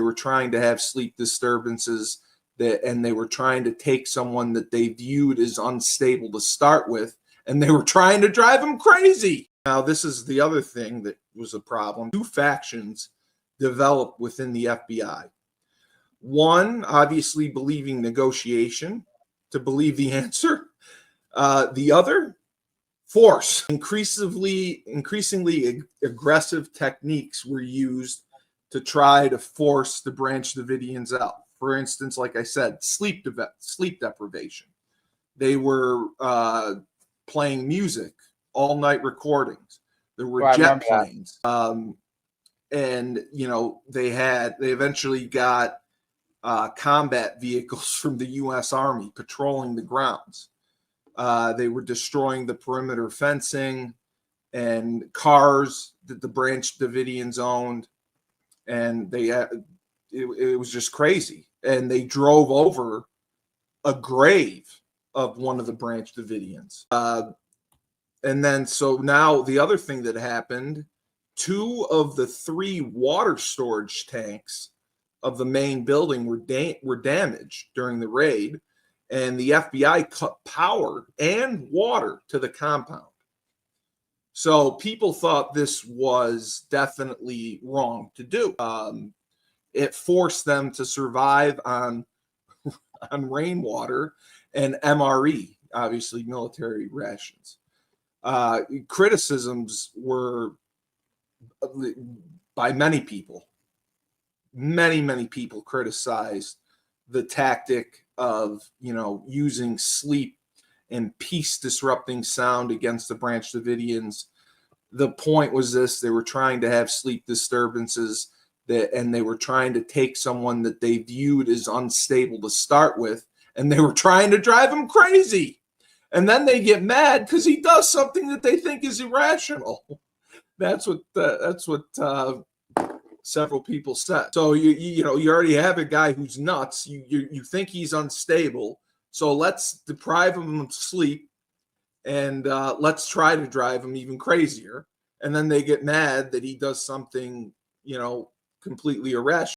were trying to have sleep disturbances, and they were trying to take someone that they viewed as unstable to start with, and they were trying to drive him crazy. Now, this is the other thing that was a problem. Two factions developed within the FBI. One, obviously believing negotiation to believe the answer. The other, force. Increasingly aggressive techniques were used to try to force the Branch Davidians out. For instance, like I said, sleep deprivation. They were playing music, all-night recordings. There were jet planes. And, you know, they eventually got combat vehicles from the U.S. Army patrolling the grounds. They were destroying the perimeter fencing and cars that the Branch Davidians owned. And it was just crazy. And they drove over a grave of one of the Branch Davidians. And then, so now the other thing that happened, 2 of the 3 water storage tanks of the main building were damaged during the raid, and the FBI cut power and water to the compound. So people thought this was definitely wrong to do. It forced them to survive on rainwater and MRE, obviously military rations. Criticisms were by many people. Many people criticized the tactic of, you know, using sleep and peace disrupting sound against the Branch Davidians. The point was this: they were trying to have sleep disturbances, and they were trying to take someone that they viewed as unstable to start with, and they were trying to drive him crazy. And then they get mad because he does something that they think is irrational. That's what several people said. So you already have a guy who's nuts. You think he's unstable, so let's deprive him of sleep, and let's try to drive him even crazier. And then they get mad that he does something, you know, completely irrational.